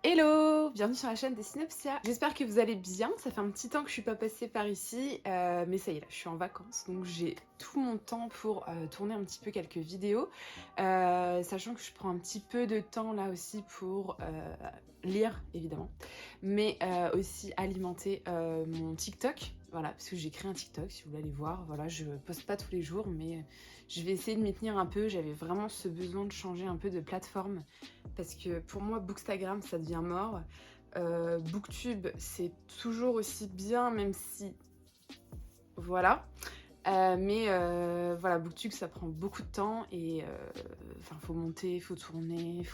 Hello! Bienvenue sur la chaîne des Synopsia. J'espère que vous allez bien. Ça fait un petit temps que je suis pas passée par ici, mais ça y est, là, je suis en vacances, donc j'ai tout mon temps pour tourner un petit peu quelques vidéos, sachant que je prends un petit peu de temps là aussi pour lire, évidemment, mais aussi alimenter mon TikTok. Voilà, parce que j'ai créé un TikTok, si vous voulez aller voir. Voilà, je poste pas tous les jours, mais je vais essayer de m'y tenir un peu. J'avais vraiment ce besoin de changer un peu de plateforme parce que pour moi, Bookstagram, ça devient mort. Booktube, c'est toujours aussi bien, même si... Voilà. Mais voilà, Booktube, ça prend beaucoup de temps et faut monter, faut tourner,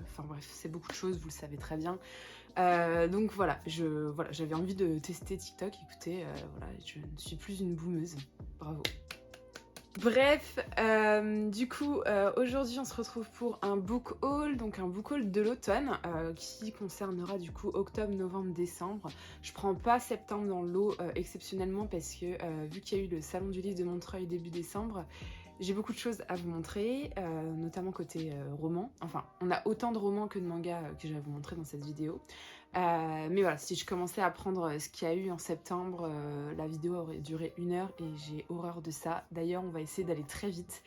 enfin bref, c'est beaucoup de choses, vous le savez très bien. Donc voilà, j'avais envie de tester TikTok. Écoutez, voilà, je ne suis plus une boomeuse. Bravo. Bref, du coup, aujourd'hui on se retrouve pour un book haul, donc un book haul de l'automne qui concernera du coup octobre, novembre, décembre. Je prends pas septembre dans le lot exceptionnellement parce que vu qu'il y a eu le salon du livre de Montreuil début décembre, j'ai beaucoup de choses à vous montrer, notamment côté roman. Enfin, on a autant de romans que de mangas que je vais vous montrer dans cette vidéo. Mais voilà, si je commençais à prendre ce qu'il y a eu en septembre, la vidéo aurait duré 1 heure et j'ai horreur de ça. D'ailleurs, on va essayer d'aller très vite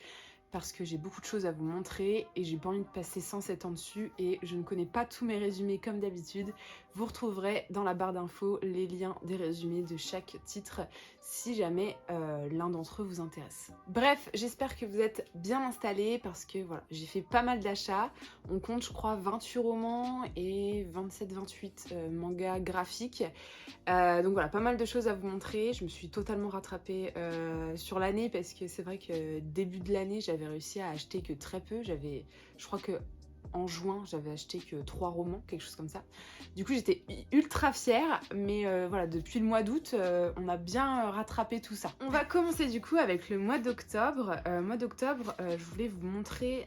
parce que j'ai beaucoup de choses à vous montrer et j'ai pas envie de passer 107 ans dessus et je ne connais pas tous mes résumés comme d'habitude. Vous retrouverez dans la barre d'infos les liens des résumés de chaque titre si jamais l'un d'entre eux vous intéresse. Bref, j'espère que vous êtes bien installés parce que voilà, j'ai fait pas mal d'achats. On compte je crois 28 romans et 27-28 mangas graphiques. Donc voilà, pas mal de choses à vous montrer. Je me suis totalement rattrapée sur l'année parce que c'est vrai que début de l'année, j'avais réussi à acheter que très peu. Je crois que en juin, j'avais acheté que 3 romans, quelque chose comme ça. Du coup, j'étais ultra fière, mais voilà, depuis le mois d'août, on a bien rattrapé tout ça. On va commencer du coup avec le mois d'octobre. Je voulais vous montrer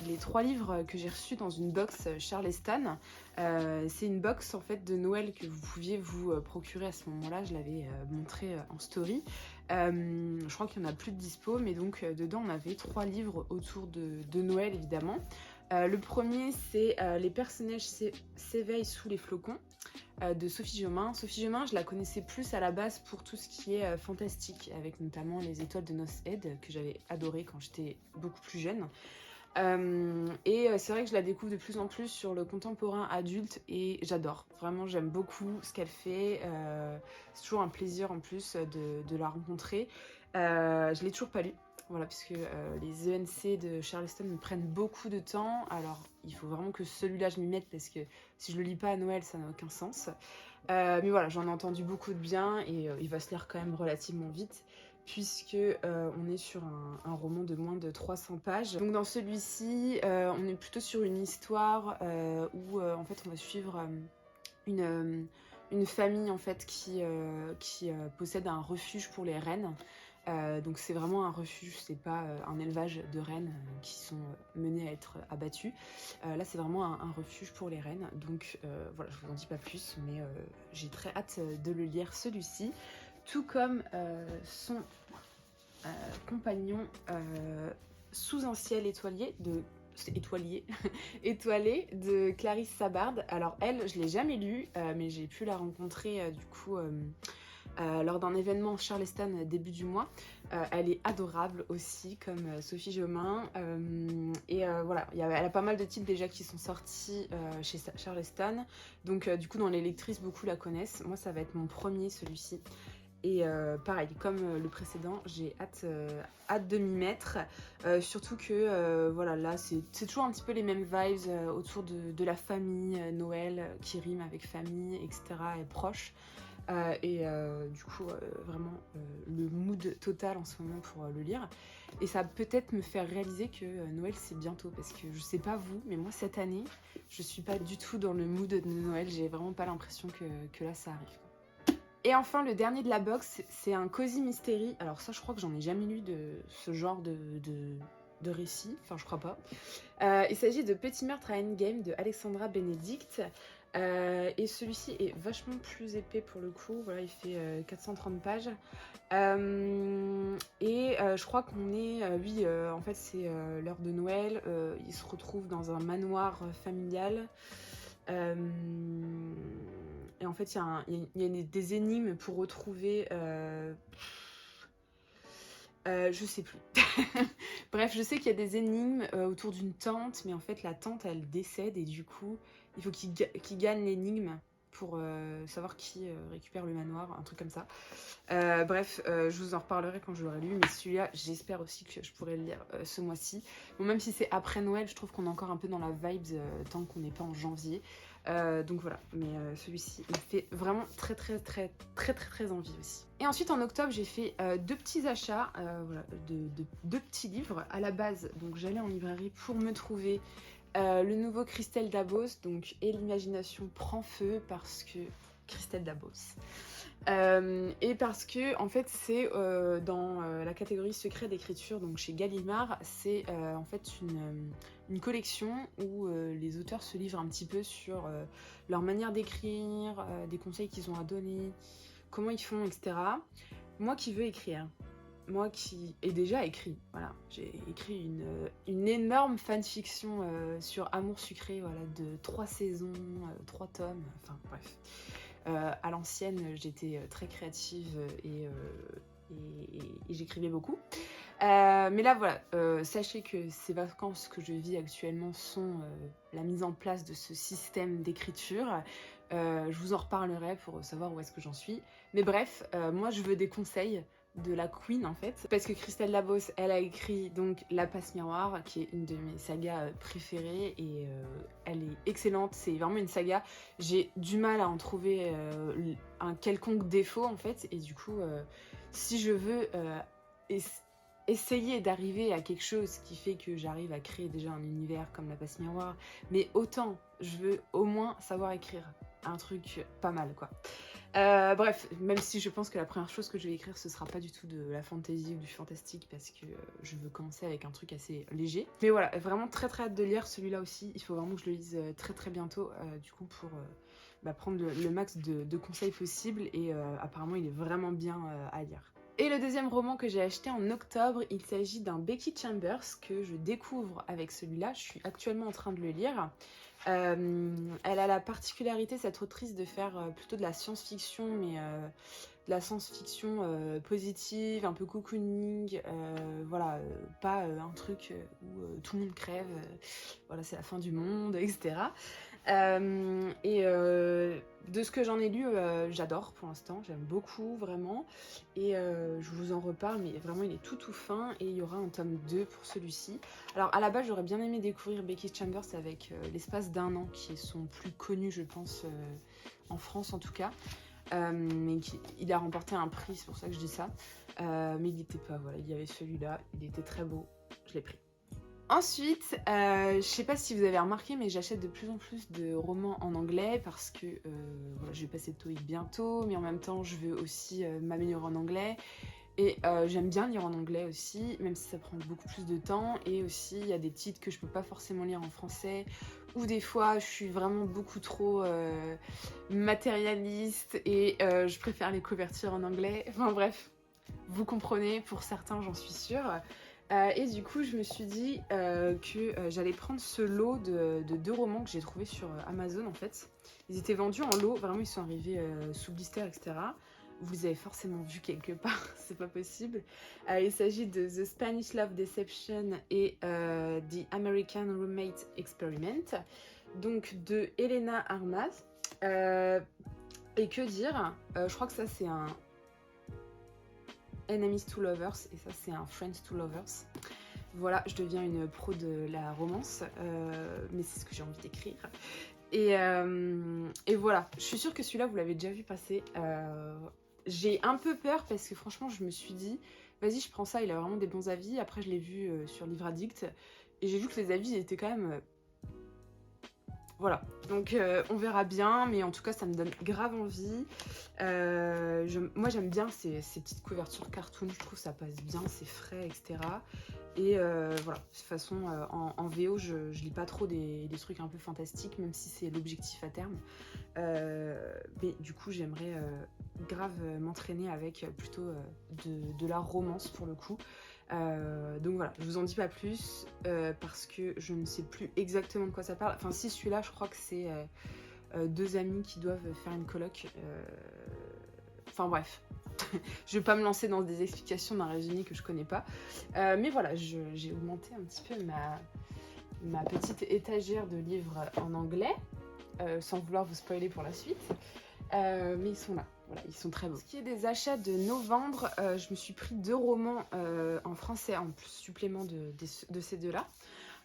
les 3 livres que j'ai reçus dans une box Charleston. C'est une box en fait de Noël que vous pouviez vous procurer à ce moment-là. Je l'avais montré en story. Je crois qu'il y en a plus de dispo, mais donc dedans on avait 3 livres autour de Noël évidemment. Le premier c'est Les personnages s'éveillent sous les flocons de Sophie Jomain. Sophie Jomain, je la connaissais plus à la base pour tout ce qui est fantastique, avec notamment Les Étoiles de Noces Head, que j'avais adoré quand j'étais beaucoup plus jeune. C'est vrai que je la découvre de plus en plus sur le contemporain adulte et j'adore. Vraiment, j'aime beaucoup ce qu'elle fait. C'est toujours un plaisir en plus de la rencontrer. Je l'ai toujours pas lu. Voilà, puisque les ENC de Charleston me prennent beaucoup de temps. Alors, il faut vraiment que celui-là, je m'y mette parce que si je le lis pas à Noël, ça n'a aucun sens. Mais voilà, j'en ai entendu beaucoup de bien et il va se lire quand même relativement vite puisque on est sur un roman de moins de 300 pages. Donc dans celui-ci, on est plutôt sur une histoire où en fait on va suivre une famille en fait qui possède un refuge pour les rennes. Donc c'est vraiment un refuge, c'est pas un élevage de rennes qui sont menées à être abattues. Là c'est vraiment un refuge pour les rennes. Donc voilà, je vous en dis pas plus, mais j'ai très hâte de le lire celui-ci. Tout comme son compagnon Sous un ciel étoilé de étoilé de Clarisse Sabard. Alors elle, je l'ai jamais lu, mais j'ai pu la rencontrer du coup lors d'un événement Charleston début du mois. Elle est adorable aussi, comme Sophie Jomain. Voilà, elle a pas mal de titres déjà qui sont sortis chez Charleston. Donc du coup, dans les lectrices, beaucoup la connaissent. Moi, ça va être mon premier, celui-ci. Et pareil, comme le précédent, j'ai hâte de m'y mettre. Surtout que voilà, là, c'est toujours un petit peu les mêmes vibes autour de la famille, Noël qui rime avec famille, etc. et proche. Du coup, vraiment le mood total en ce moment pour le lire. Et ça va peut-être me faire réaliser que Noël c'est bientôt. Parce que je sais pas vous, mais moi cette année, je suis pas du tout dans le mood de Noël. J'ai vraiment pas l'impression que là ça arrive. Et enfin, le dernier de la box, c'est un Cozy Mystery. Alors ça, je crois que j'en ai jamais lu de ce genre de récit. Enfin, je crois pas. Il s'agit de Petit meurtre à Endgame de Alexandra Benedict. Et celui-ci est vachement plus épais pour le coup. Voilà, il fait 430 pages. Je crois qu'on est... oui, en fait, c'est l'heure de Noël. Il se retrouve dans un manoir familial. Euh, et en fait, il y a des énigmes pour retrouver... je sais plus. Bref, je sais qu'il y a des énigmes autour d'une tante, mais en fait la tante elle décède et du coup il faut qu'il gagne l'énigme pour savoir qui récupère le manoir, un truc comme ça. Bref, je vous en reparlerai quand je l'aurai lu, mais celui-là j'espère aussi que je pourrai le lire ce mois-ci. Bon, même si c'est après Noël, je trouve qu'on est encore un peu dans la vibes tant qu'on n'est pas en janvier. Donc voilà, mais celui-ci il fait vraiment très envie aussi. Et ensuite en octobre j'ai fait deux petits achats, voilà, de deux petits livres à la base. Donc j'allais en librairie pour me trouver le nouveau Christelle Dabos, donc Et l'imagination prend feu, parce que Christelle Dabos. Et parce que en fait c'est dans la catégorie secret d'écriture, donc chez Gallimard, c'est en fait une collection où les auteurs se livrent un petit peu sur leur manière d'écrire, des conseils qu'ils ont à donner, comment ils font, etc. Moi qui veux écrire, moi qui ai déjà écrit, voilà, j'ai écrit une énorme fanfiction sur Amour sucré, voilà, de 3 saisons, 3 tomes, enfin bref. À l'ancienne, j'étais très créative et j'écrivais beaucoup. Mais là, voilà, sachez que ces vacances que je vis actuellement sont la mise en place de ce système d'écriture. Je vous en reparlerai pour savoir où est-ce que j'en suis. Mais bref, moi, je veux des conseils de la Queen en fait, parce que Christelle Dabos elle a écrit donc La Passe Miroir, qui est une de mes sagas préférées, et elle est excellente, c'est vraiment une saga, j'ai du mal à en trouver un quelconque défaut en fait, et du coup si je veux essayer d'arriver à quelque chose qui fait que j'arrive à créer déjà un univers comme La Passe Miroir, mais autant je veux au moins savoir écrire un truc pas mal quoi. Bref, même si je pense que la première chose que je vais écrire ce sera pas du tout de la fantasy ou du fantastique, parce que je veux commencer avec un truc assez léger. Mais voilà, vraiment très hâte de lire celui-là aussi, il faut vraiment que je le lise très bientôt, du coup pour prendre le max de conseils possibles, et apparemment il est vraiment bien à lire. Et le deuxième roman que j'ai acheté en octobre, il s'agit d'un Becky Chambers que je découvre avec celui-là, je suis actuellement en train de le lire. Elle a la particularité, cette autrice, de faire plutôt de la science-fiction, mais de la science-fiction positive, un peu cocooning, voilà, pas un truc où tout le monde crève, voilà, c'est la fin du monde, etc. De ce que j'en ai lu, j'adore pour l'instant, j'aime beaucoup vraiment, et je vous en reparle, mais vraiment il est tout fin, et il y aura un tome 2 pour celui-ci. Alors à la base j'aurais bien aimé découvrir Becky Chambers avec l'espace d'un an, qui est son plus connu je pense, en France en tout cas, mais il a remporté un prix, c'est pour ça que je dis ça, mais il n'était pas, voilà, il y avait celui-là, il était très beau, je l'ai pris. Ensuite, je sais pas si vous avez remarqué, mais j'achète de plus en plus de romans en anglais, parce que voilà, je vais passer le TOEIC bientôt, mais en même temps je veux aussi m'améliorer en anglais, et j'aime bien lire en anglais aussi, même si ça prend beaucoup plus de temps, et aussi il y a des titres que je peux pas forcément lire en français, ou des fois je suis vraiment beaucoup trop matérialiste, et je préfère les couvertures en anglais, enfin bref, vous comprenez, pour certains j'en suis sûre. Et du coup, je me suis dit que j'allais prendre ce lot de 2 romans que j'ai trouvé sur Amazon en fait. Ils étaient vendus en lot, vraiment ils sont arrivés sous blister, etc. Vous les avez forcément vus quelque part, c'est pas possible. Il s'agit de The Spanish Love Deception et The American Roommate Experiment, donc de Elena Armas. Et que dire, je crois que ça c'est un Enemies to Lovers, et ça c'est un Friends to Lovers. Voilà, je deviens une pro de la romance, mais c'est ce que j'ai envie d'écrire. Et voilà, je suis sûre que celui-là vous l'avez déjà vu passer. J'ai un peu peur parce que franchement je me suis dit, vas-y je prends ça, il a vraiment des bons avis. Après je l'ai vu sur Livre Addict, et j'ai vu que les avis étaient quand même... Voilà, donc on verra bien, mais en tout cas ça me donne grave envie. Moi j'aime bien ces petites couvertures cartoon, je trouve ça passe bien, c'est frais, etc. Et voilà, de toute façon en VO je lis pas trop des trucs un peu fantastiques, même si c'est l'objectif à terme. Mais du coup j'aimerais grave m'entraîner avec plutôt de la romance pour le coup. Donc voilà, je vous en dis pas plus parce que je ne sais plus exactement de quoi ça parle. Enfin si, celui-là je crois que c'est 2 amis qui doivent faire une coloc. Enfin bref, je vais pas me lancer dans des explications d'un résumé que je connais pas. Mais voilà, j'ai augmenté un petit peu ma petite étagère de livres en anglais, sans vouloir vous spoiler pour la suite. Mais ils sont là, voilà, ils sont très beaux. Ce qui est des achats de novembre, je me suis pris 2 romans en français en supplément de ces deux-là.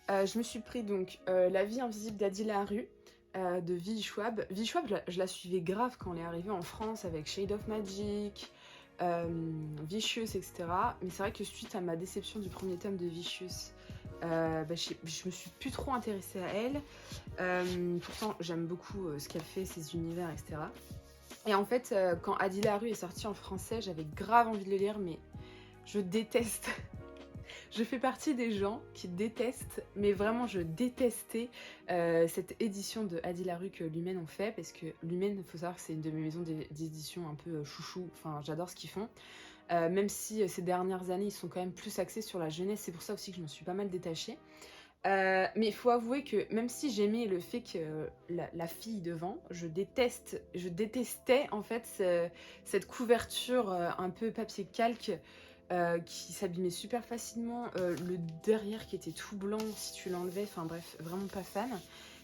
Je me suis pris donc La vie invisible d'Adil Haru de Vi Schwab. Vi Schwab, je la suivais grave quand elle est arrivée en France avec Shade of Magic, Vicious, etc. Mais c'est vrai que suite à ma déception du premier tome de Vicious, je me suis plus trop intéressée à elle. Pourtant, j'aime beaucoup ce qu'elle fait, ses univers, etc. Et en fait, quand Adil Haru est sorti en français, j'avais grave envie de le lire, mais je déteste. Je fais partie des gens qui détestent, mais vraiment je détestais cette édition de Adil Haru que Lumen ont fait, parce que Lumen, il faut savoir que c'est une de mes maisons d'édition un peu chouchou, enfin j'adore ce qu'ils font. Même si ces dernières années ils sont quand même plus axés sur la jeunesse, c'est pour ça aussi que je me suis pas mal détachée. Mais il faut avouer que même si j'aimais le fait que la fille devant, je détestais en fait cette couverture un peu papier calque qui s'abîmait super facilement, le derrière qui était tout blanc si tu l'enlevais, enfin bref, vraiment pas fan.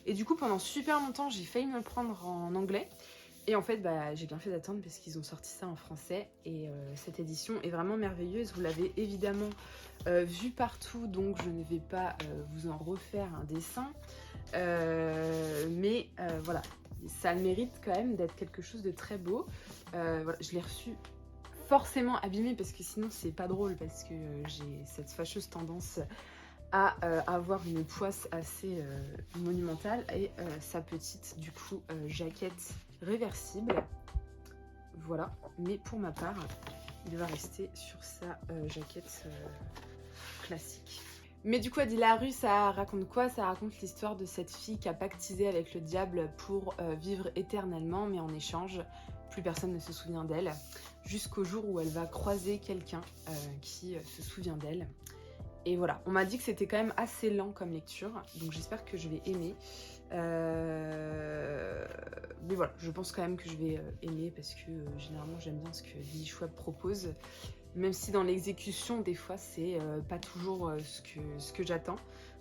Et du coup pendant super longtemps j'ai failli me le prendre en anglais. Et en fait, j'ai bien fait d'attendre parce qu'ils ont sorti ça en français. Et cette édition est vraiment merveilleuse. Vous l'avez évidemment vu partout, donc je ne vais pas vous en refaire un dessin. Mais voilà, ça mérite quand même d'être quelque chose de très beau. Voilà, je l'ai reçu forcément abîmé parce que sinon c'est pas drôle, parce que j'ai cette fâcheuse tendance à avoir une poisse assez monumentale, et sa petite du coup jaquette réversible, voilà. Mais pour ma part il va rester sur sa jaquette classique. Mais du coup Adil Haru, ça raconte quoi? Ça raconte l'histoire de cette fille qui a pactisé avec le diable pour vivre éternellement, mais en échange plus personne ne se souvient d'elle, jusqu'au jour où elle va croiser quelqu'un qui se souvient d'elle. Et voilà, on m'a dit que c'était quand même assez lent comme lecture, donc j'espère que je vais aimer. Mais voilà, je pense quand même que je vais aimer, parce que généralement j'aime bien ce que Vi Schwab propose, même si dans l'exécution des fois c'est pas toujours ce que j'attends,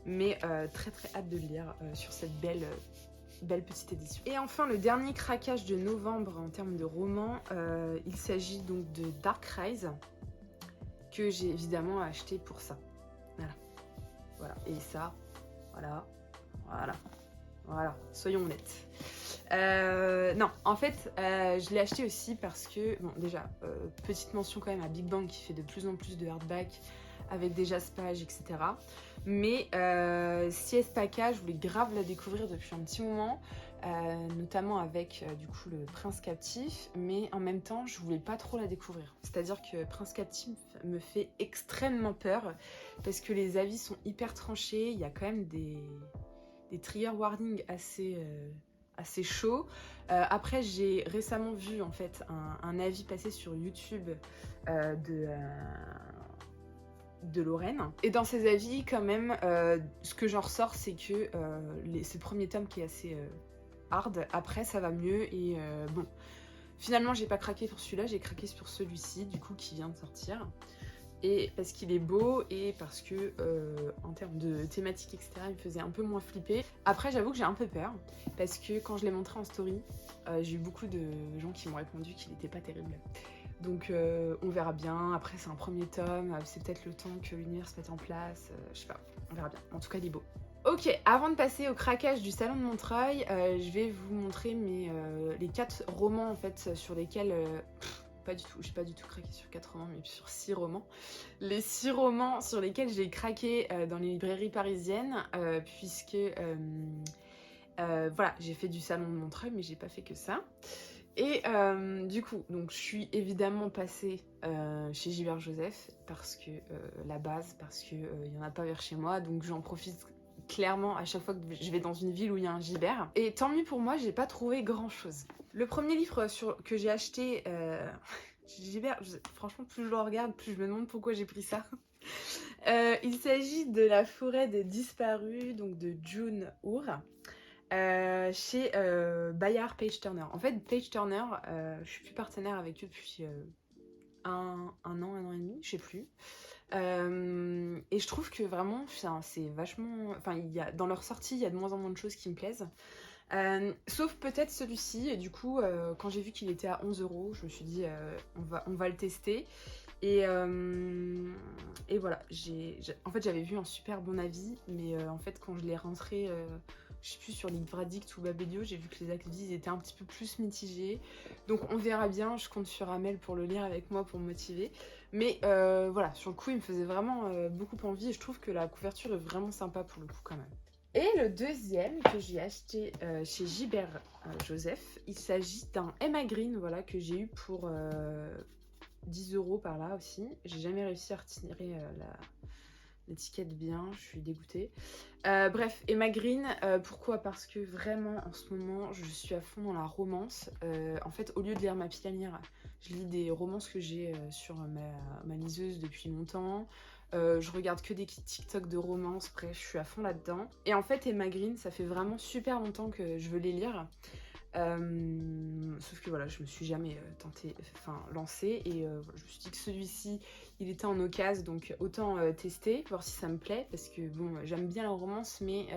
mais très très hâte de le lire sur cette belle petite édition. Et enfin le dernier craquage de novembre en termes de roman, il s'agit donc de Dark Rise, que j'ai évidemment acheté pour ça. Voilà, et ça, voilà, soyons honnêtes. Non, en fait, je l'ai acheté aussi parce que, bon, déjà, petite mention quand même à Big Bang qui fait de plus en plus de hardback avec des jaspages, etc. Mais CS Paka, je voulais grave la découvrir depuis un petit moment, notamment avec du coup le Prince Captif, mais en même temps, je voulais pas trop la découvrir. C'est-à-dire que Prince Captif me fait extrêmement peur parce que les avis sont hyper tranchés, il y a quand même des trigger warnings assez chauds. Après, j'ai récemment vu en fait un avis passer sur YouTube de Lorraine. Et dans ses avis, quand même, ce que j'en ressors, c'est que c'est le premier tome qui est assez hard. Après, ça va mieux. Et bon, finalement, j'ai pas craqué pour celui-là, j'ai craqué sur celui-ci, du coup, qui vient de sortir. Et parce qu'il est beau, et parce que en termes de thématique, etc., il me faisait un peu moins flipper. Après, j'avoue que j'ai un peu peur, parce que quand je l'ai montré en story, j'ai eu beaucoup de gens qui m'ont répondu qu'il n'était pas terrible. Donc on verra bien. Après, c'est un premier tome, c'est peut-être le temps que l'univers se mette en place, je sais pas, on verra bien. En tout cas, il est beau. Ok, avant de passer au craquage du salon de Montreuil, je vais vous montrer les 4 romans en fait sur lesquels... pas du tout, j'ai pas du tout craqué sur 4 romans, mais sur 6 romans. Les 6 romans sur lesquels j'ai craqué dans les librairies parisiennes, puisque voilà, j'ai fait du salon de Montreuil, mais j'ai pas fait que ça. Et du coup, donc je suis évidemment passée chez Gilbert Joseph, parce que la base, parce que il y en a pas vers chez moi, donc j'en profite clairement à chaque fois que je vais dans une ville où il y a un Gilbert. Et tant mieux pour moi, j'ai pas trouvé grand chose. Le premier livre que j'ai acheté chez Gilbert, franchement, plus je le regarde, plus je me demande pourquoi j'ai pris ça. Il s'agit de La forêt des disparus, donc de June Hour. chez Bayard Page Turner. En fait, Page Turner, je suis plus partenaire avec eux depuis un an et demi, je sais plus. Et je trouve que vraiment, c'est vachement... Enfin, dans leur sortie, il y a de moins en moins de choses qui me plaisent. Sauf peut-être celui-ci. Et du coup, quand j'ai vu qu'il était à 11 €, je me suis dit, on va le tester. Et voilà, en fait, j'avais vu un super bon avis. Mais en fait, quand je l'ai rentré, je sais plus, sur Libradict ou Babelio, j'ai vu que les avis étaient un petit peu plus mitigés. Donc on verra bien, je compte sur Amel pour le lire avec moi pour me motiver. Mais voilà, sur le coup, il me faisait vraiment beaucoup envie et je trouve que la couverture est vraiment sympa pour le coup quand même. Et le deuxième que j'ai acheté chez Gilbert Joseph, il s'agit d'un Emma Green, voilà, que j'ai eu pour 10 € par là aussi. J'ai jamais réussi à retirer l'étiquette bien, je suis dégoûtée. Bref, Emma Green, pourquoi? Parce que vraiment en ce moment je suis à fond dans la romance. En fait, au lieu de lire ma pile à lire, je lis des romances que j'ai sur ma liseuse depuis longtemps. Je regarde que des TikTok de romance, bref, je suis à fond là-dedans. Et en fait, Emma Green, ça fait vraiment super longtemps que je veux les lire. Sauf que voilà, je me suis jamais lancée et je me suis dit que celui-ci il était en occasion, donc autant tester, voir si ça me plaît, parce que bon, j'aime bien la romance, mais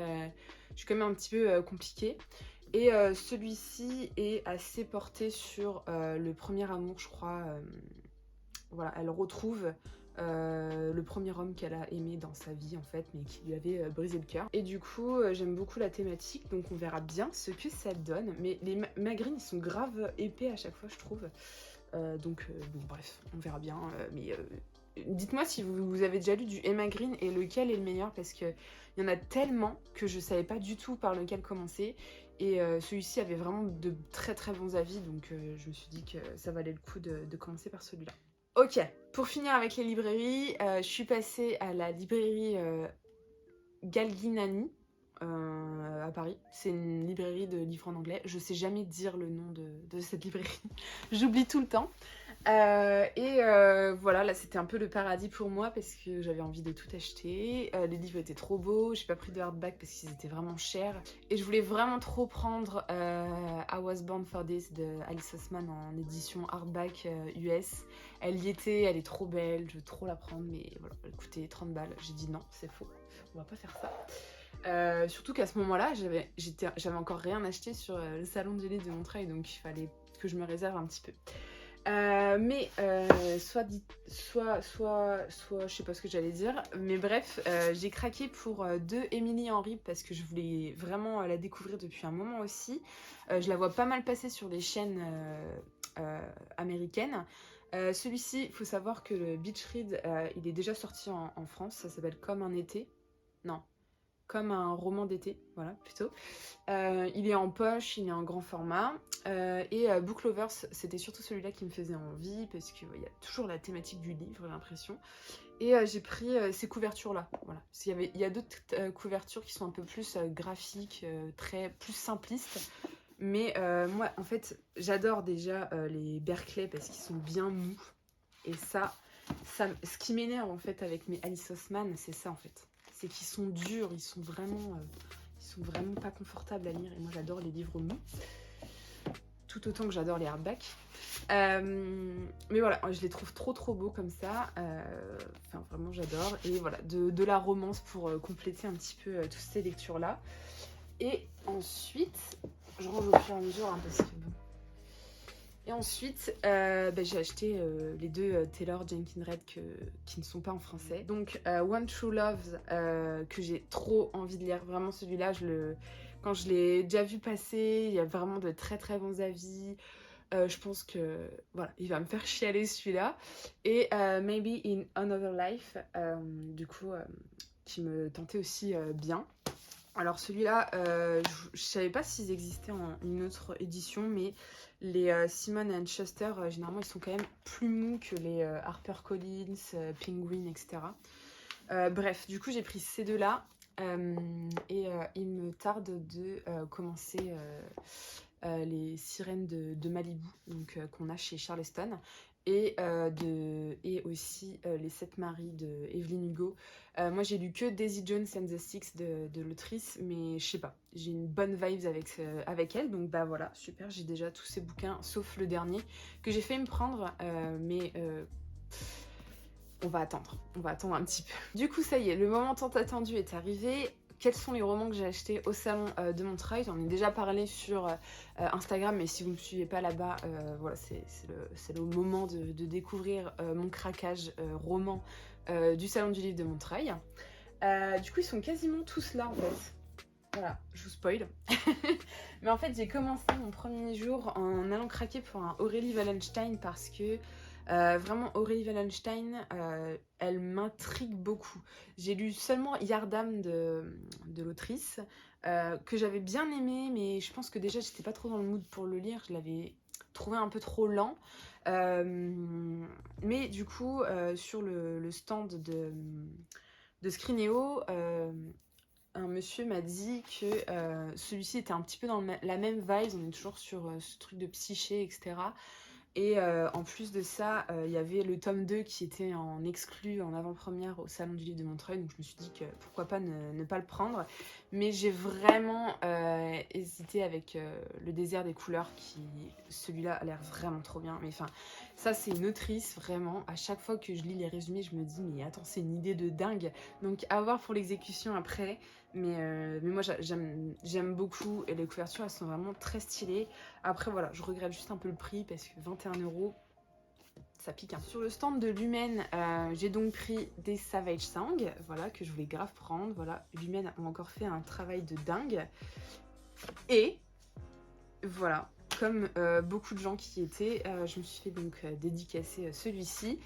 je suis quand même un petit peu compliquée. Et celui-ci est assez porté sur le premier amour, je crois. Voilà, elle retrouve le premier homme qu'elle a aimé dans sa vie en fait, mais qui lui avait brisé le cœur. Et du coup, j'aime beaucoup la thématique, donc on verra bien ce que ça donne. Mais les Emma Green, ils sont grave épais à chaque fois, je trouve. Donc bon, bref, on verra bien. Mais dites-moi si vous avez déjà lu du Emma Green et lequel est le meilleur, parce qu'il y en a tellement que je savais pas du tout par lequel commencer. Et celui-ci avait vraiment de très très bons avis, donc je me suis dit que ça valait le coup de commencer par celui-là. Ok, pour finir avec les librairies, je suis passée à la librairie Galguinani à Paris. C'est une librairie de livres en anglais. Je sais jamais dire le nom de cette librairie. J'oublie tout le temps. Voilà, là c'était un peu le paradis pour moi parce que j'avais envie de tout acheter. Les livres étaient trop beaux. J'ai pas pris de hardback parce qu'ils étaient vraiment chers. Et je voulais vraiment trop prendre I Was Born for This de Alice Oseman en édition hardback US. Elle y était, elle est trop belle, je veux trop la prendre, mais voilà, elle coûtait 30 balles. J'ai dit non, c'est faux, on va pas faire ça. Surtout qu'à ce moment-là, j'avais encore rien acheté sur le salon du livre de Montreuil, donc il fallait que je me réserve un petit peu. Soit, je sais pas ce que j'allais dire, mais bref, j'ai craqué pour deux Emily Henry parce que je voulais vraiment la découvrir depuis un moment aussi. Je la vois pas mal passer sur les chaînes américaines. Celui-ci, il faut savoir que le Beach Read, il est déjà sorti en France, ça s'appelle Comme un été. Non, comme un roman d'été, voilà, plutôt. Il est en poche, il est en grand format. Book Lovers, c'était surtout celui-là qui me faisait envie, parce qu'il y a toujours la thématique du livre, j'ai l'impression. Et j'ai pris ces couvertures-là, voilà. Il y a d'autres couvertures qui sont un peu plus graphiques, plus simplistes. Mais moi, en fait, j'adore déjà les Berkeley parce qu'ils sont bien mous. Et ce qui m'énerve en fait avec mes Alice Oseman, c'est ça en fait. C'est qu'ils sont durs, ils sont vraiment pas confortables à lire. Et moi, j'adore les livres mous. Tout autant que j'adore les hardbacks. Mais voilà, je les trouve trop beaux comme ça. Enfin, vraiment, j'adore. Et voilà, de la romance pour compléter un petit peu toutes ces lectures-là. Et ensuite, je range au fur et à mesure, hein, parce que bon. Et ensuite, j'ai acheté les deux Taylor Jenkins Reid qui ne sont pas en français. Donc, One True Love, que j'ai trop envie de lire. Vraiment, celui-là, quand je l'ai déjà vu passer, il y a vraiment de très bons avis. Je pense que, voilà, il va me faire chialer celui-là. Et Maybe in Another Life, du coup, qui me tentait aussi bien. Alors celui-là, je savais pas s'ils existaient en une autre édition, mais les Simon & Schuster, généralement, ils sont quand même plus mous que les HarperCollins, Penguin, etc. Bref, du coup, j'ai pris ces deux-là. Il me tarde de commencer les Sirènes de Malibu, donc qu'on a chez Charleston. et aussi Les Sept Maris de Evelyn Hugo. Moi j'ai lu que Daisy Jones and the Six de l'autrice, mais je sais pas, j'ai une bonne vibes avec elle, donc bah voilà, super, j'ai déjà tous ces bouquins, sauf le dernier, que j'ai failli me prendre, mais on va attendre un petit peu. Du coup ça y est, le moment tant attendu est arrivé. Quels sont les romans que j'ai achetés au salon de Montreuil? J'en ai déjà parlé sur Instagram, mais si vous ne me suivez pas là-bas, voilà, c'est le moment de découvrir mon craquage roman du salon du livre de Montreuil. Du coup, ils sont quasiment tous là en fait. Voilà, je vous spoil. Mais en fait, j'ai commencé mon premier jour en allant craquer pour un Aurélie Wallenstein parce que vraiment Aurélie Wallenstein, elle m'intrigue beaucoup. J'ai lu seulement Yardam de l'autrice, que j'avais bien aimé, mais je pense que déjà j'étais pas trop dans le mood pour le lire, je l'avais trouvé un peu trop lent. Mais du coup, sur le stand de Scrineo, un monsieur m'a dit que celui-ci était un petit peu dans la même vibe, on est toujours sur ce truc de psyché, etc. Et en plus de ça, il y avait le tome 2 qui était en exclu, en avant-première au Salon du Livre de Montreuil, donc je me suis dit que pourquoi pas ne pas le prendre. Mais j'ai vraiment hésité avec Le Désert des couleurs, celui-là a l'air vraiment trop bien. Mais enfin, ça c'est une autrice, vraiment. À chaque fois que je lis les résumés, je me dis, mais attends, c'est une idée de dingue. Donc à voir pour l'exécution après. Mais moi j'aime beaucoup et les couvertures elles sont vraiment très stylées. Après voilà, je regrette juste un peu le prix parce que 21 €, ça pique un peu. Sur le stand de Lumen, j'ai donc pris des Savage Sang, voilà, que je voulais grave prendre. Voilà, Lumen ont encore fait un travail de dingue. Et voilà, comme beaucoup de gens qui y étaient, je me suis fait donc dédicacer celui-ci.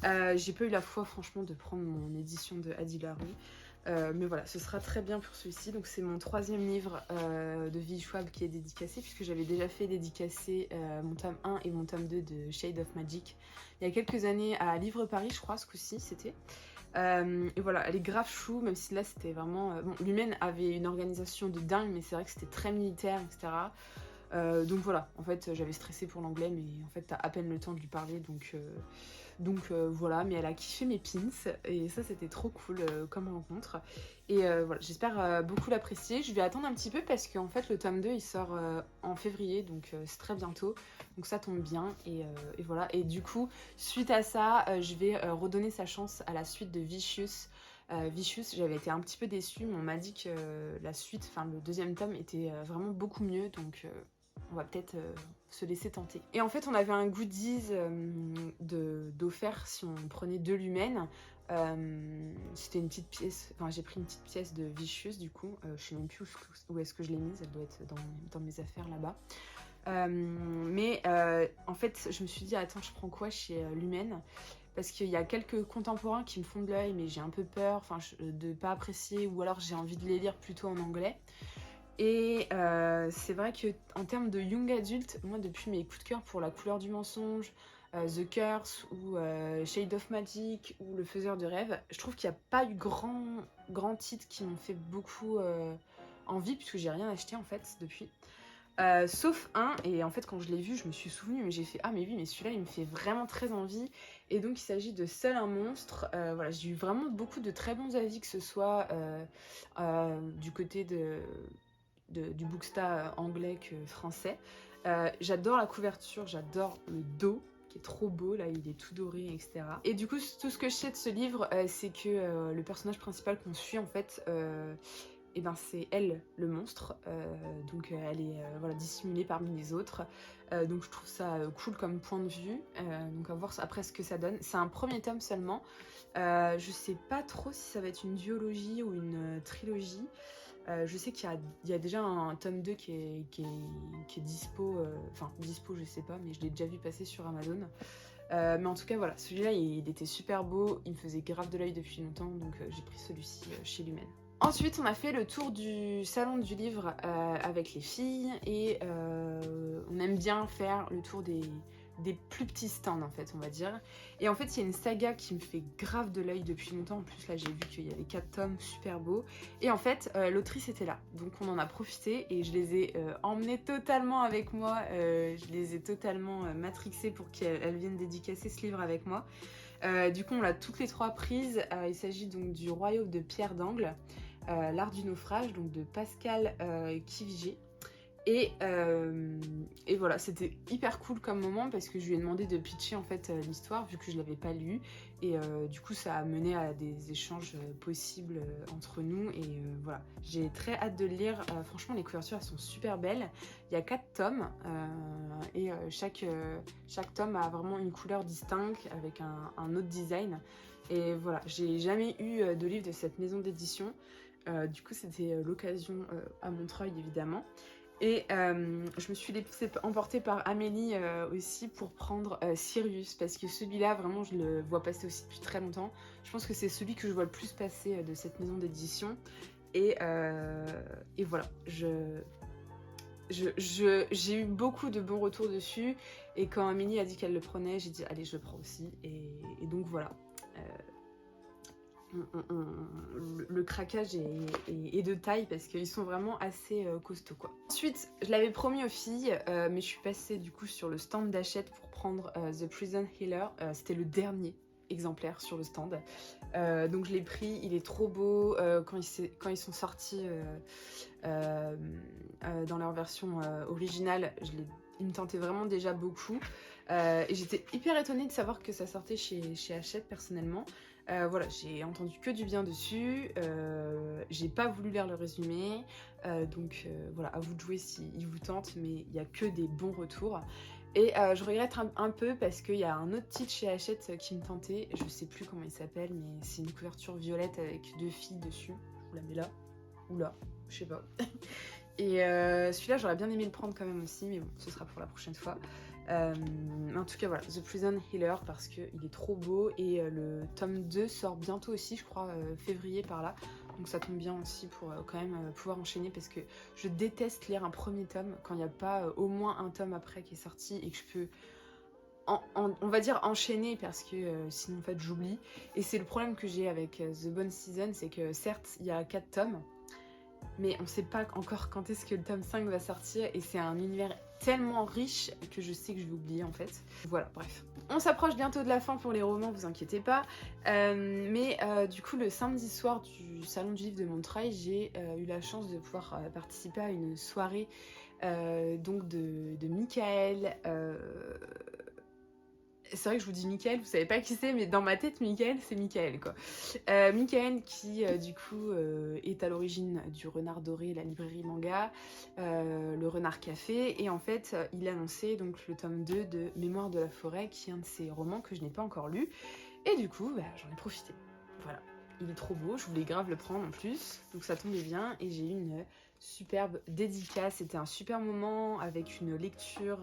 J'ai pas eu la foi franchement de prendre mon édition de Adi Larue. Mais voilà, ce sera très bien pour celui-ci. Donc c'est mon 3e livre de Vie Schwab qui est dédicacé, puisque j'avais déjà fait dédicacer mon tome 1 et mon tome 2 de Shade of Magic il y a quelques années à Livre Paris, je crois, ce coup-ci c'était. Et voilà, elle est grave chou, même si là c'était vraiment... Bon, Lumen avait une organisation de dingue, mais c'est vrai que c'était très militaire, etc. Donc voilà, en fait j'avais stressé pour l'anglais, mais en fait t'as à peine le temps de lui parler, donc voilà, mais elle a kiffé mes pins et ça c'était trop cool comme rencontre. Et voilà, j'espère beaucoup l'apprécier. Je vais attendre un petit peu parce qu'en fait le tome 2 il sort en février, donc c'est très bientôt, donc ça tombe bien. Et voilà, et du coup suite à ça je vais redonner sa chance à la suite de Vicious. Vicious, j'avais été un petit peu déçue, mais on m'a dit que la suite, enfin le 2e tome était vraiment beaucoup mieux, donc on va peut-être se laisser tenter. Et en fait, on avait un goodies d'offert si on prenait 2 Lumens. C'était une petite pièce, enfin j'ai pris une petite pièce de Vicious du coup, je sais même plus où est-ce que je l'ai mise, elle doit être dans mes affaires là-bas. Mais en fait, je me suis dit, attends, je prends quoi chez Lumen? Parce qu'il y a quelques contemporains qui me font de l'œil, mais j'ai un peu peur de pas apprécier, ou alors j'ai envie de les lire plutôt en anglais. Et c'est vrai que en termes de young adult, moi depuis mes coups de cœur pour La couleur du mensonge, The Curse ou Shade of Magic ou Le faiseur de rêves, je trouve qu'il n'y a pas eu grand titres qui m'ont fait beaucoup envie, puisque j'ai rien acheté en fait depuis. Sauf un, et en fait quand je l'ai vu je me suis souvenue, mais j'ai fait ah mais oui, mais celui-là il me fait vraiment très envie. Et donc il s'agit de Seul un monstre. Voilà, j'ai eu vraiment beaucoup de très bons avis, que ce soit du côté du Booksta anglais que français. J'adore la couverture, j'adore le dos qui est trop beau, là il est tout doré, etc. Et du coup tout ce que je sais de ce livre, c'est que le personnage principal qu'on suit en fait, et ben c'est elle le monstre, donc elle est voilà, dissimulée parmi les autres, donc je trouve ça cool comme point de vue, donc à voir après ce que ça donne. C'est un 1er tome seulement, je sais pas trop si ça va être une duologie ou une trilogie. Je sais qu'il y a déjà un tome 2 qui est dispo, enfin dispo je sais pas, mais je l'ai déjà vu passer sur Amazon. Mais en tout cas voilà, celui-là il était super beau, il me faisait grave de l'œil depuis longtemps, donc j'ai pris celui-ci chez Lumen. Ensuite, on a fait le tour du salon du livre avec les filles et on aime bien faire le tour des des plus petits stands en fait, on va dire. Et en fait, il y a une saga qui me fait grave de l'œil depuis longtemps. En plus, là, j'ai vu qu'il y avait 4 tomes super beaux. Et en fait, l'autrice était là. Donc, on en a profité et je les ai emmenés totalement avec moi. Je les ai totalement matrixés pour qu'elles viennent dédicacer ce livre avec moi. Du coup, on l'a toutes les 3 prises. Il s'agit donc du Royaume de Pierre d'Angle, l'art du naufrage, donc de Pascal Kivigé. Et voilà, c'était hyper cool comme moment parce que je lui ai demandé de pitcher en fait l'histoire vu que je l'avais pas lu et du coup ça a mené à des échanges possibles entre nous et voilà, j'ai très hâte de le lire. Franchement les couvertures elles sont super belles, il y a 4 tomes et chaque tome a vraiment une couleur distincte avec un autre design et voilà, j'ai jamais eu de livre de cette maison d'édition. Du coup c'était l'occasion à Montreuil évidemment. Et je me suis laissée emporter par Amélie aussi pour prendre Sirius parce que celui-là vraiment je le vois passer aussi depuis très longtemps. Je pense que c'est celui que je vois le plus passer de cette maison d'édition et voilà, j'ai eu beaucoup de bons retours dessus et quand Amélie a dit qu'elle le prenait j'ai dit allez je le prends aussi et donc voilà. Le craquage est de taille parce qu'ils sont vraiment assez costauds quoi. Ensuite, je l'avais promis aux filles, mais je suis passée du coup sur le stand d'Hachette pour prendre The Prison Healer. C'était le dernier exemplaire sur le stand. Donc je l'ai pris, il est trop beau. Quand ils sont sortis dans leur version originale, il me tentait vraiment déjà beaucoup. Et j'étais hyper étonnée de savoir que ça sortait chez Hachette personnellement. Voilà, j'ai entendu que du bien dessus, j'ai pas voulu lire le résumé, donc voilà, à vous de jouer s'il vous tente, mais il y a que des bons retours. Et je regrette un peu parce qu'il y a un autre titre chez Hachette qui me tentait, je sais plus comment il s'appelle, mais c'est une couverture violette avec 2 filles dessus. Je vous la mets là, ou là, je sais pas. Et celui-là, j'aurais bien aimé le prendre quand même aussi, mais bon, ce sera pour la prochaine fois. En tout cas, voilà, The Prison Healer parce qu'il est trop beau et le tome 2 sort bientôt aussi, je crois, février par là. Donc ça tombe bien aussi pour quand même pouvoir enchaîner parce que je déteste lire un premier tome quand il n'y a pas au moins un tome après qui est sorti et que je peux, on va dire, enchaîner parce que sinon en fait j'oublie. Et c'est le problème que j'ai avec The Bone Season, c'est que certes, il y a 4 tomes, mais on sait pas encore quand est-ce que le tome 5 va sortir et c'est un univers tellement riche que je sais que je vais oublier en fait. Voilà, bref. On s'approche bientôt de la fin pour les romans, vous inquiétez pas. Mais du coup, le samedi soir du Salon du Livre de Montreuil, j'ai eu la chance de pouvoir participer à une soirée donc de Michael. C'est vrai que je vous dis Michael, vous savez pas qui c'est, mais dans ma tête, Michael, c'est Michael, quoi. Michael qui, du coup, est à l'origine du Renard Doré, la librairie manga, le Renard Café, et en fait, il a annoncé donc, le tome 2 de Mémoire de la forêt, qui est un de ses romans que je n'ai pas encore lu, et du coup, bah, j'en ai profité. Voilà. Il est trop beau, je voulais grave le prendre en plus, donc ça tombait bien, et j'ai eu une superbe dédicace. C'était un super moment avec une lecture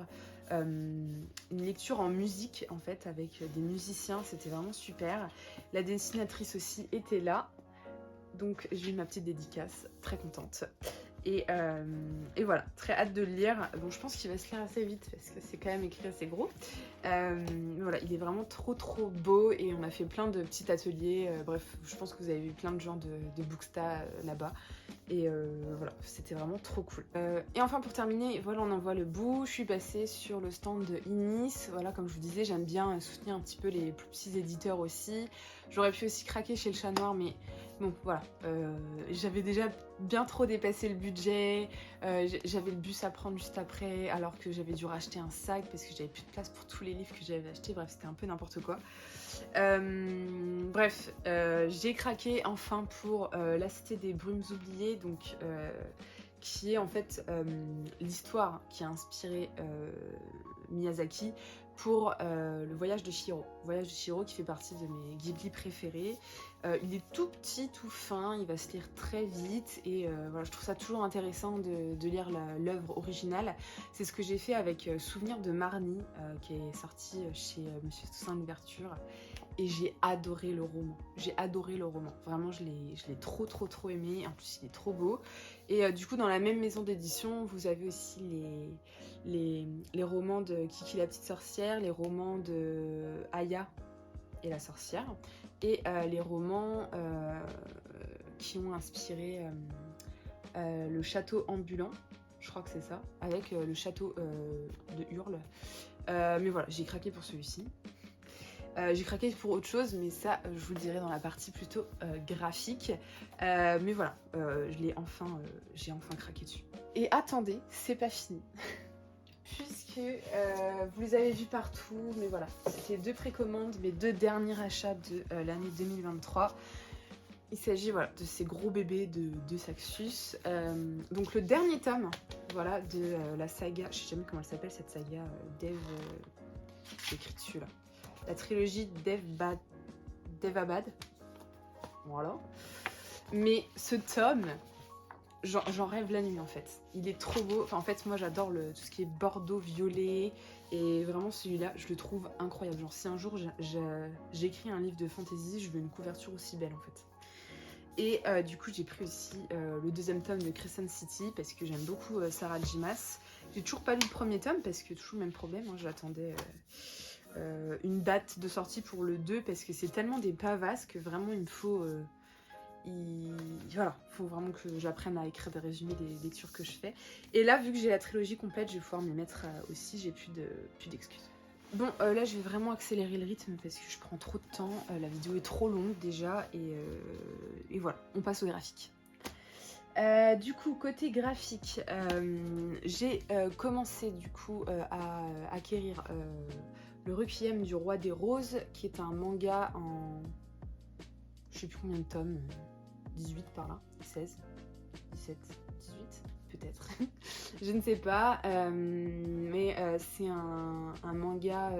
en musique en fait avec des musiciens, c'était vraiment super. La dessinatrice aussi était là, donc j'ai eu ma petite dédicace, très contente. Et voilà, très hâte de le lire. Bon, je pense qu'il va se lire assez vite parce que c'est quand même écrit assez gros. Voilà, il est vraiment trop beau et on a fait plein de petits ateliers. Bref, je pense que vous avez vu plein de gens de Booksta là-bas. Et voilà, c'était vraiment trop cool. Et enfin pour terminer, voilà, on en voit le bout. Je suis passée sur le stand de Inis. Voilà, comme je vous disais, j'aime bien soutenir un petit peu les plus petits éditeurs aussi. J'aurais pu aussi craquer chez le Chat Noir, mais bon, voilà. J'avais déjà bien trop dépassé le budget. J'avais le bus à prendre juste après, alors que j'avais dû racheter un sac parce que j'avais plus de place pour tous les livres que j'avais achetés. Bref, c'était un peu n'importe quoi. Bref, j'ai craqué enfin pour La Cité des Brumes oubliées, donc qui est en fait l'histoire qui a inspiré Miyazaki pour le voyage de Chihiro. Le voyage de Chihiro qui fait partie de mes Ghibli préférés. Il est tout petit, tout fin, il va se lire très vite et voilà, je trouve ça toujours intéressant de lire l'œuvre originale. C'est ce que j'ai fait avec Souvenir de Marnie qui est sorti chez Monsieur Toussaint Louverture. Et j'ai adoré le roman. J'ai adoré le roman. Vraiment, je l'ai trop aimé. En plus, il est trop beau. Et du coup, dans la même maison d'édition, vous avez aussi les romans de Kiki la petite sorcière, les romans de Aya et la sorcière, et les romans qui ont inspiré le château ambulant, je crois que c'est ça, avec le château de Hurle. Mais voilà, j'ai craqué pour celui-ci. J'ai craqué pour autre chose, mais ça, je vous le dirai dans la partie plutôt graphique. Mais voilà, j'ai enfin craqué dessus. Et attendez, c'est pas fini. Puisque vous les avez vus partout, mais voilà, c'était 2 précommandes, mes 2 derniers achats de l'année 2023. Il s'agit voilà, de ces gros bébés de Saxus. Donc le dernier tome, voilà, de la saga, je sais jamais comment elle s'appelle cette saga, Dev, j'ai écrit dessus là. La trilogie Devabad. Voilà. Mais ce tome, j'en rêve la nuit en fait. Il est trop beau. Enfin, en fait, moi j'adore tout ce qui est bordeaux, violet. Et vraiment celui-là, je le trouve incroyable. Genre si un jour j'écris un livre de fantasy, je veux une couverture aussi belle en fait. Et du coup, j'ai pris aussi le 2e tome de Crescent City parce que j'aime beaucoup Sarah J. Maas. J'ai toujours pas lu le 1er tome parce que toujours le même problème. Hein, j'attendais une date de sortie pour le 2 parce que c'est tellement des pavasses que vraiment il me faut... voilà, faut vraiment que j'apprenne à écrire des résumés des lectures que je fais. Et là, vu que j'ai la trilogie complète, je vais pouvoir m'y mettre aussi. J'ai plus d'excuses. Bon, là, je vais vraiment accélérer le rythme parce que je prends trop de temps. La vidéo est trop longue déjà. Et voilà, on passe au graphique. Du coup, côté graphique, j'ai commencé du coup à acquérir le Requiem du Roi des Roses, qui est un manga en... je sais plus combien de tomes, 18 par là, 16, 17, 18 peut-être, je ne sais pas, mais c'est un manga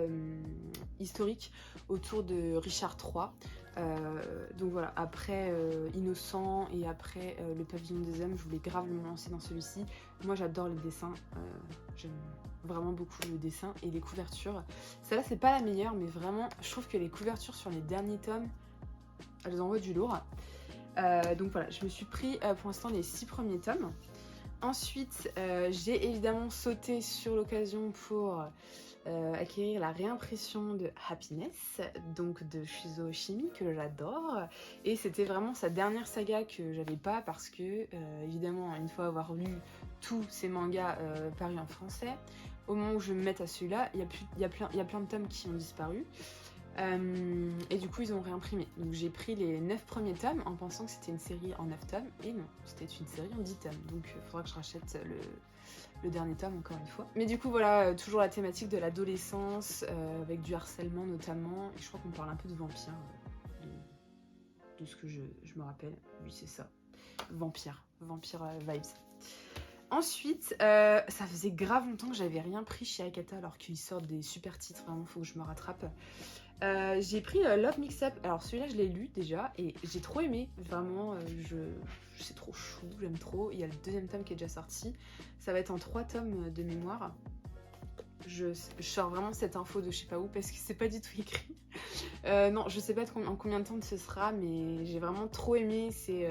historique autour de Richard III. Donc voilà, après Innocent et après le Pavillon des Hommes, je voulais grave me lancer dans celui-ci. Moi j'adore les dessins, j'aime vraiment beaucoup le dessin et les couvertures. Celle-là c'est pas la meilleure, mais vraiment je trouve que les couvertures sur les derniers tomes, elles envoient du lourd. Donc voilà, je me suis pris pour l'instant les 6 premiers tomes. Ensuite, j'ai évidemment sauté sur l'occasion pour acquérir la réimpression de Happiness, donc de Shuzo Oshimi, que j'adore. Et c'était vraiment sa dernière saga que j'avais pas parce que, évidemment, une fois avoir lu tous ces mangas parus en français, au moment où je me mette à celui-là, il y a plein de tomes qui ont disparu. Et du coup ils ont réimprimé. Donc j'ai pris les 9 premiers tomes en pensant que c'était une série en 9 tomes. Et non, c'était une série en 10 tomes. Donc il faudra que je rachète le dernier tome encore une fois. Mais du coup voilà, toujours la thématique de l'adolescence, avec du harcèlement notamment. Et je crois qu'on parle un peu de vampire, de ce que je me rappelle. Oui c'est ça, vampire vibes. Ensuite, ça faisait grave longtemps que j'avais rien pris chez Akata alors qu'ils sortent des super titres, vraiment faut que je me rattrape. J'ai pris Love Mix-Up, alors celui-là je l'ai lu déjà et j'ai trop aimé, vraiment, c'est trop chou, j'aime trop. Il y a le 2e tome qui est déjà sorti, ça va être en 3 tomes de mémoire. Je sors vraiment cette info de je sais pas où parce que c'est pas du tout écrit. Non, je sais pas en combien de temps ce sera, mais j'ai vraiment trop aimé. C'est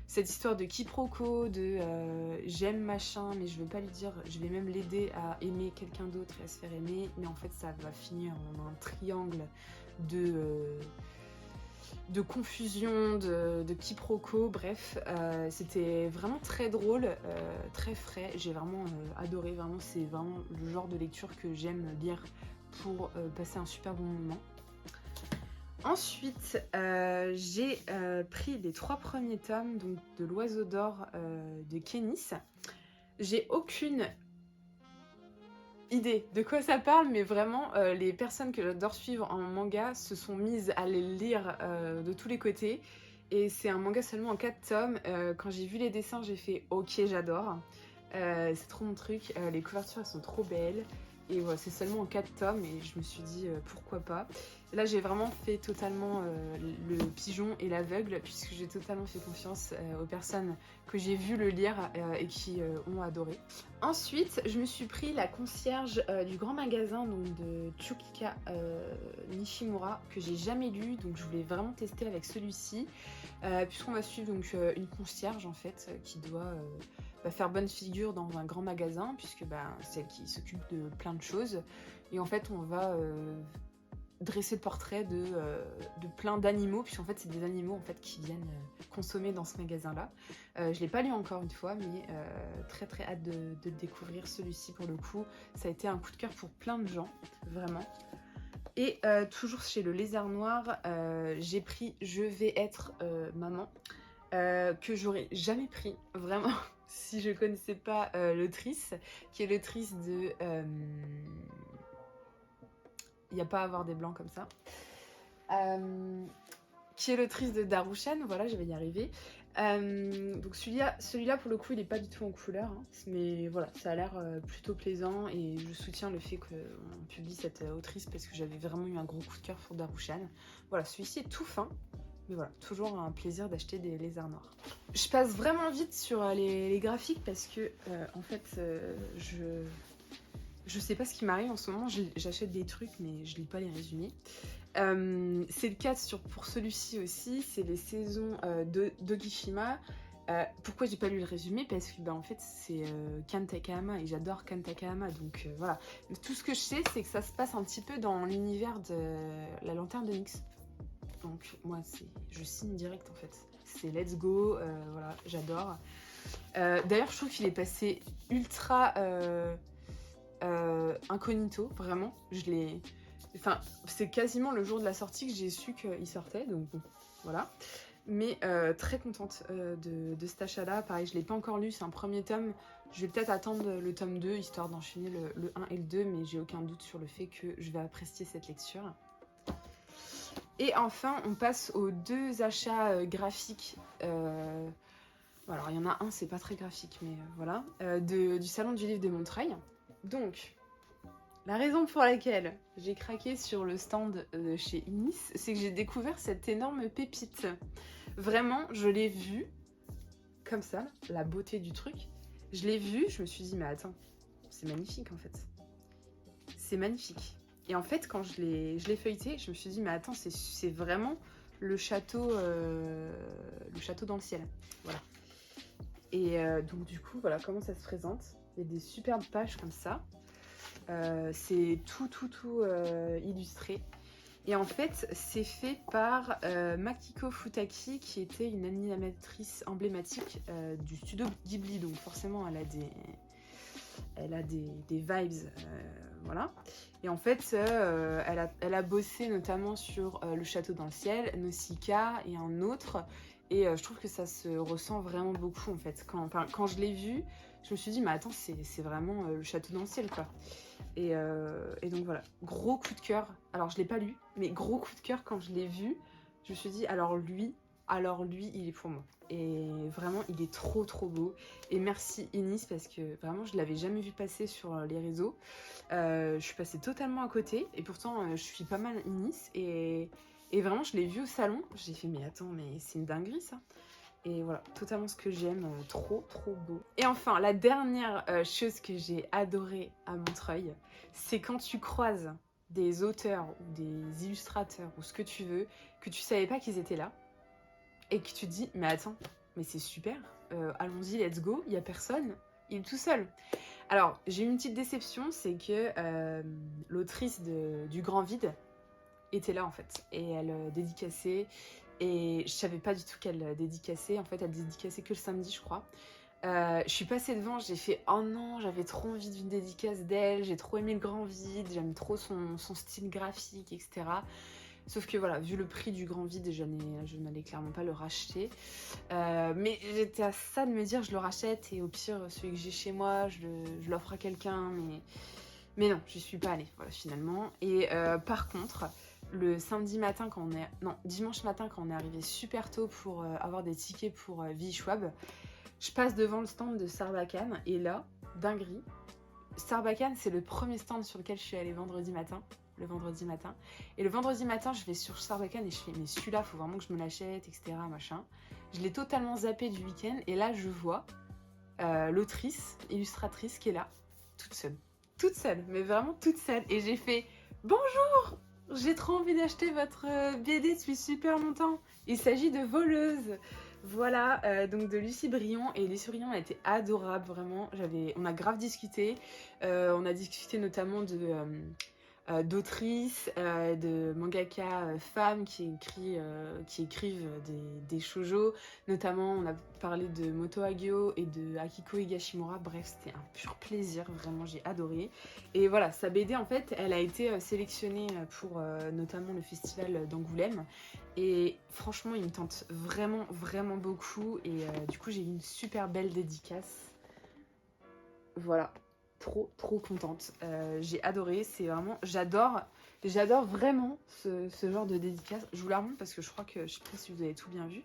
cette histoire de quiproquo, de j'aime machin, mais je veux pas lui dire, je vais même l'aider à aimer quelqu'un d'autre et à se faire aimer, mais en fait ça va finir en un triangle de confusion, de quiproquo, bref, c'était vraiment très drôle, très frais, j'ai vraiment adoré, vraiment c'est vraiment le genre de lecture que j'aime lire pour passer un super bon moment. Ensuite, j'ai pris les 3 premiers tomes donc, de l'Oiseau d'Or de Kénis. J'ai aucune idée de quoi ça parle, mais vraiment, les personnes que j'adore suivre en manga se sont mises à les lire de tous les côtés. Et c'est un manga seulement en 4 tomes. Quand j'ai vu les dessins, j'ai fait « Ok, j'adore ». C'est trop mon truc. Les couvertures, elles sont trop belles. Et voilà, c'est seulement en 4 tomes et je me suis dit pourquoi pas. Là j'ai vraiment fait totalement le pigeon et l'aveugle puisque j'ai totalement fait confiance aux personnes que j'ai vu le lire et qui ont adoré. Ensuite je me suis pris la concierge du grand magasin donc, de Tsukika Nishimura que j'ai jamais lu, donc je voulais vraiment tester avec celui-ci puisqu'on va suivre donc une concierge en fait qui doit faire bonne figure dans un grand magasin, puisque c'est elle qui s'occupe de plein de choses. Et en fait, on va dresser le portrait de plein d'animaux, puisqu'en fait, c'est des animaux en fait, qui viennent consommer dans ce magasin-là. Je ne l'ai pas lu encore une fois, mais très très hâte de découvrir celui-ci pour le coup. Ça a été un coup de cœur pour plein de gens, vraiment. Et toujours chez le Lézard Noir, j'ai pris Je vais être maman, que j'aurais jamais pris, vraiment, si je connaissais pas l'autrice, qui est l'autrice de... Il n'y a pas à avoir des blancs comme ça. Qui est l'autrice de Daruchan, voilà, je vais y arriver. Donc celui-là, pour le coup, il n'est pas du tout en couleur, hein, mais voilà, ça a l'air plutôt plaisant et je soutiens le fait qu'on publie cette autrice parce que j'avais vraiment eu un gros coup de cœur pour Daruchan. Voilà, celui-ci est tout fin, mais voilà, toujours un plaisir d'acheter des lézards noirs. Je passe vraiment vite sur les graphiques parce que, en fait, je sais pas ce qui m'arrive en ce moment, j'achète des trucs mais je lis pas les résumés. C'est le cas pour celui-ci aussi, c'est les saisons d'Ogishima. Pourquoi j'ai pas lu le résumé? Parce que en fait c'est Kan Takahama et j'adore Kan Takahama, donc voilà. Tout ce que je sais, c'est que ça se passe un petit peu dans l'univers de la Lanterne de Nyx. Donc moi je signe direct en fait. C'est let's go, voilà, j'adore. D'ailleurs je trouve qu'il est passé ultra incognito, vraiment. Enfin, c'est quasiment le jour de la sortie que j'ai su qu'il sortait, donc bon, voilà. Mais très contente de cet achat-là. Pareil, je ne l'ai pas encore lu, c'est un premier tome. Je vais peut-être attendre le tome 2, histoire d'enchaîner le 1 et le 2, mais j'ai aucun doute sur le fait que je vais apprécier cette lecture. Et enfin, on passe aux deux achats graphiques. Alors, il y en a un, c'est pas très graphique, mais voilà. Du Salon du Livre de Montreuil. Donc, la raison pour laquelle j'ai craqué sur le stand de chez Inis, c'est que j'ai découvert cette énorme pépite. Vraiment, je l'ai vue, comme ça, la beauté du truc. Je l'ai vue, je me suis dit, mais attends, c'est magnifique en fait. C'est magnifique. Et en fait, quand je l'ai feuilleté, je me suis dit, mais attends, c'est vraiment le château dans le ciel. Voilà. Et donc du coup, voilà comment ça se présente. Il y a des superbes pages comme ça. C'est tout illustré. Et en fait, c'est fait par Makiko Futaki, qui était une animatrice emblématique du studio Ghibli. Donc forcément, elle a des vibes, voilà. Et en fait, elle a bossé notamment sur Le Château dans le ciel, Nausicaa et un autre. Et je trouve que ça se ressent vraiment beaucoup en fait. Quand je l'ai vu, je me suis dit, mais attends, c'est vraiment Le Château dans le ciel, quoi. Et donc voilà, gros coup de cœur. Alors je l'ai pas lu, mais gros coup de cœur quand je l'ai vu. Je me suis dit, alors lui, il est pour moi. Et vraiment, il est trop beau. Et merci Inis, parce que vraiment, je l'avais jamais vu passer sur les réseaux. Je suis passée totalement à côté. Et pourtant, je suis pas mal Inis. Et vraiment, je l'ai vu au salon. J'ai fait, mais attends, mais c'est une dinguerie ça. Et voilà, totalement ce que j'aime, trop beau. Et enfin, la dernière chose que j'ai adorée à Montreuil, c'est quand tu croises des auteurs ou des illustrateurs ou ce que tu veux, que tu savais pas qu'ils étaient là, et que tu te dis, mais attends, mais c'est super, allons-y, let's go, il y a personne, il est tout seul. Alors, j'ai une petite déception, c'est que l'autrice du Grand Vide était là en fait, et elle dédicaçait. Et je savais pas du tout qu'elle dédicaçait. En fait, elle dédicaçait que le samedi, je crois. Je suis passée devant, j'ai fait oh non, j'avais trop envie d'une dédicace d'elle. J'ai trop aimé le Grand Vide, j'aime trop son style graphique, etc. Sauf que voilà, vu le prix du Grand Vide, je n'allais clairement pas le racheter. Mais j'étais à ça de me dire, je le rachète et au pire, celui que j'ai chez moi, je l'offre à quelqu'un. Mais non, j'y suis pas allée, voilà, finalement. Et par contre, le samedi matin dimanche matin quand on est arrivé super tôt pour avoir des tickets pour Vie Schwab, je passe devant le stand de Sarbacane et là, dinguerie, Sarbacane c'est le premier stand sur lequel je suis allée le vendredi matin. Et le vendredi matin, je vais sur Sarbacane et je fais mais celui-là, faut vraiment que je me l'achète, etc. machin. Je l'ai totalement zappé du week-end et là je vois l'autrice, illustratrice qui est là, toute seule, mais vraiment toute seule. Et j'ai fait bonjour! J'ai trop envie d'acheter votre BD depuis super longtemps. Il s'agit de Voleuse. Voilà, donc de Lucie Brion, et Lucie Brion a été adorable, vraiment. On a grave discuté, on a discuté notamment d'autrices, de mangaka femmes qui écrivent des shoujo. Notamment, on a parlé de Moto Hagio et de Akiko Higashimura. Bref, c'était un pur plaisir, vraiment, j'ai adoré. Et voilà, sa BD, en fait, elle a été sélectionnée pour notamment le festival d'Angoulême. Et franchement, il me tente vraiment, vraiment beaucoup. Et du coup, j'ai eu une super belle dédicace. Voilà, trop contente. J'ai adoré, c'est vraiment, j'adore vraiment ce genre de dédicace. Je vous la montre parce que je crois que, je sais pas si vous avez tout bien vu,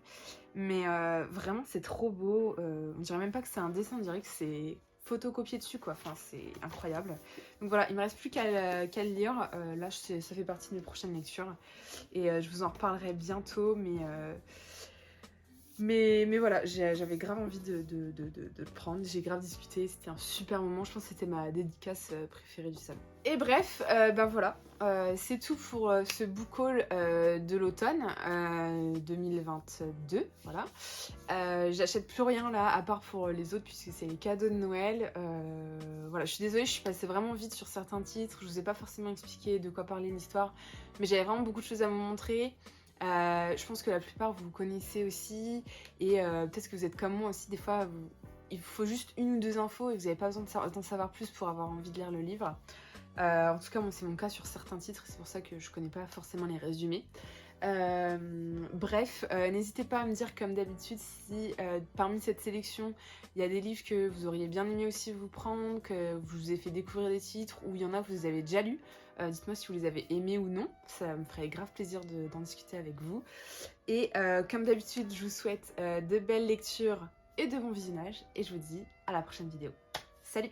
mais vraiment c'est trop beau. On dirait même pas que c'est un dessin, on dirait que c'est photocopié dessus quoi, enfin c'est incroyable. Donc voilà, il me reste plus qu'à le lire. Là ça fait partie de mes prochaines lectures et je vous en reparlerai bientôt, mais voilà, j'avais grave envie de le prendre, j'ai grave discuté, c'était un super moment, je pense que c'était ma dédicace préférée du salon. Et bref, ben voilà, c'est tout pour ce book haul de l'automne 2022, voilà. J'achète plus rien là, à part pour les autres, puisque c'est les cadeaux de Noël. Voilà, je suis désolée, je suis passée vraiment vite sur certains titres, je vous ai pas forcément expliqué de quoi parlait l'histoire, mais j'avais vraiment beaucoup de choses à vous montrer. Je pense que la plupart vous connaissez aussi et peut-être que vous êtes comme moi aussi, des fois il vous faut juste une ou deux infos et vous n'avez pas besoin d'en savoir plus pour avoir envie de lire le livre. En tout cas moi c'est mon cas sur certains titres, c'est pour ça que je connais pas forcément les résumés. Bref, n'hésitez pas à me dire comme d'habitude si parmi cette sélection il y a des livres que vous auriez bien aimé aussi vous prendre, que vous ai fait découvrir des titres ou il y en a que vous avez déjà lus. Dites-moi si vous les avez aimés ou non, ça me ferait grave plaisir d'en discuter avec vous. Et comme d'habitude, je vous souhaite de belles lectures et de bons visionnages et je vous dis à la prochaine vidéo. Salut!